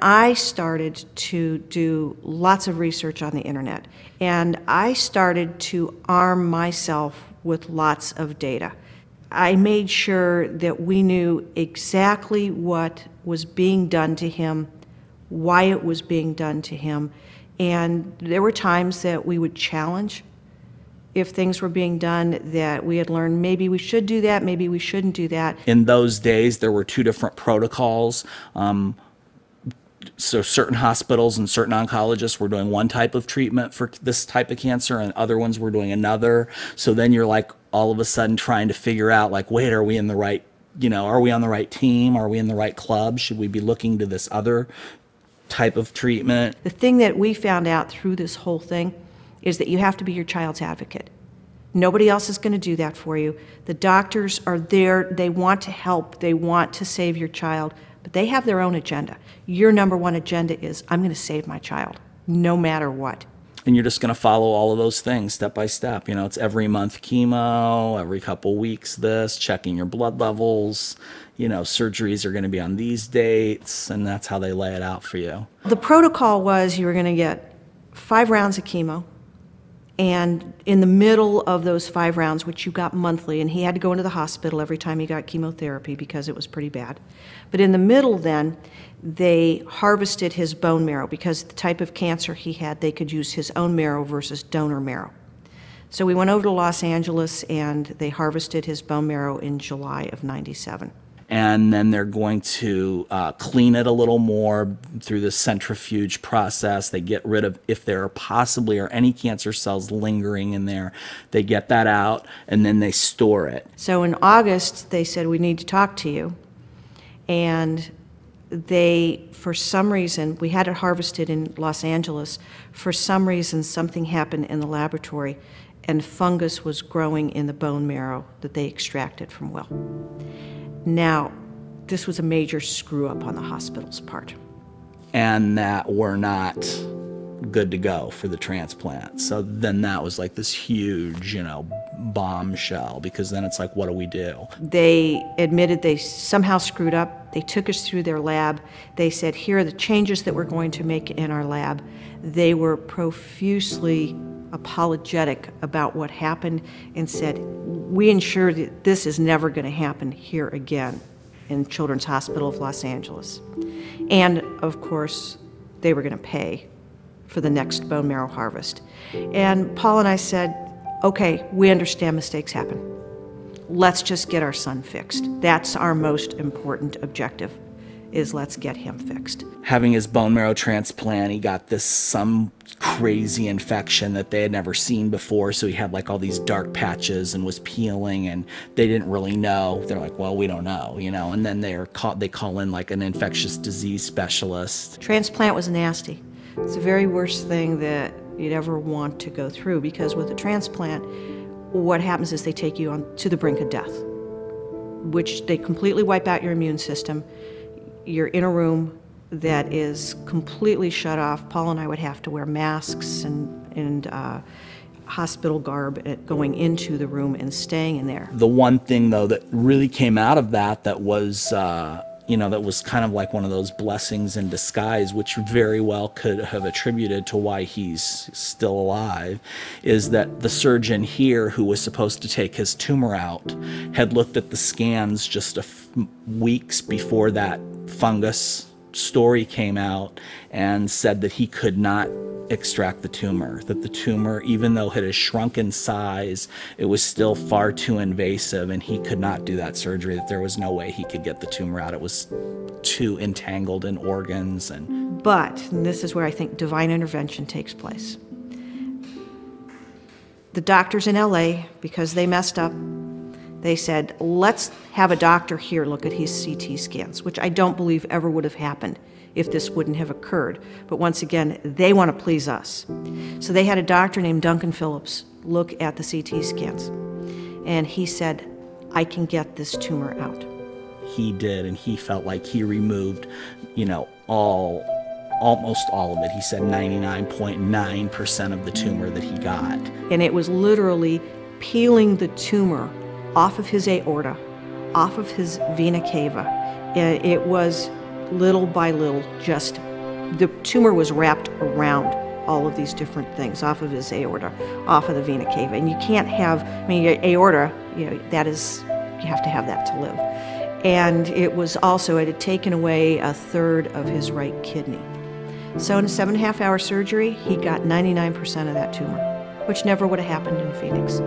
I started to do lots of research on the internet, and I started to arm myself with lots of data. I made sure that we knew exactly what was being done to him, why it was being done to him, and there were times that we would challenge if things were being done that we had learned maybe we should do that, maybe we shouldn't do that. In those days, there were two different protocols. So certain hospitals and certain oncologists were doing one type of treatment for this type of cancer, and other ones were doing another. So then you're like all of a sudden trying to figure out, like, wait, are we in the right, are we on the right team? Are we in the right club? Should we be looking to this other type of treatment? The thing that we found out through this whole thing is that you have to be your child's advocate. Nobody else is going to do that for you. The doctors are there, they want to help, they want to save your child, but they have their own agenda. Your number one agenda is, I'm going to save my child, no matter what. And you're just going to follow all of those things step by step. It's every month chemo, every couple weeks this, checking your blood levels. Surgeries are going to be on these dates, and that's how they lay it out for you. The protocol was you were going to get 5 rounds of chemo, and in the middle of those 5 rounds, which you got monthly, and he had to go into the hospital every time he got chemotherapy because it was pretty bad. But in the middle then, they harvested his bone marrow because the type of cancer he had, they could use his own marrow versus donor marrow. So we went over to Los Angeles and they harvested his bone marrow in July of '97. And then they're going to clean it a little more through the centrifuge process. They get rid of, if there are possibly or any cancer cells lingering in there, they get that out and then they store it. So in August, they said, we need to talk to you. And they, for some reason, we had it harvested in Los Angeles. For some reason, something happened in the laboratory and fungus was growing in the bone marrow that they extracted from Wil. Now, this was a major screw-up on the hospital's part. And that we're not good to go for the transplant. So then that was like this huge, bombshell, because then it's like, what do we do? They admitted they somehow screwed up. They took us through their lab. They said, here are the changes that we're going to make in our lab. They were profusely apologetic about what happened and said, we ensure that this is never going to happen here again in Children's Hospital of Los Angeles. And of course, they were going to pay for the next bone marrow harvest. And Paul and I said, okay, we understand mistakes happen. Let's just get our son fixed. That's our most important objective, is let's get him fixed. Having his bone marrow transplant, he got some crazy infection that they had never seen before, so he had like all these dark patches and was peeling, and they didn't really know. They're like, well, we don't know, and then they call in like an infectious disease specialist. Transplant was nasty. It's the very worst thing that you'd ever want to go through, because with a transplant, what happens is they take you on to the brink of death, which they completely wipe out your immune system. You're in a room that is completely shut off. Paul and I would have to wear masks and hospital garb going into the room and staying in there. The one thing, though, that really came out of that was, that was kind of like one of those blessings in disguise, which very well could have attributed to why he's still alive, is that the surgeon here who was supposed to take his tumor out had looked at the scans just weeks before that fungus story came out and said that he could not extract the tumor, that the tumor, even though it had shrunk in size, it was still far too invasive and he could not do that surgery, that there was no way he could get the tumor out. It was too entangled in organs. But, and this is where I think divine intervention takes place. The doctors in LA, because they messed up, they said, let's have a doctor here look at his CT scans, which I don't believe ever would have happened if this wouldn't have occurred. But once again, they want to please us. So they had a doctor named Duncan Phillips look at the CT scans. And he said, I can get this tumor out. He did, and he felt like he removed, almost all of it. He said 99.9% of the tumor that he got. And it was literally peeling the tumor off of his aorta, off of his vena cava. It was little by little just the tumor was wrapped around all of these different things, off of his aorta, off of the vena cava. And you can't have, I mean, your aorta, that is, you have to have that to live. And it had taken away a third of his right kidney. So in a 7.5-hour surgery, he got 99% of that tumor, which never would have happened in Phoenix.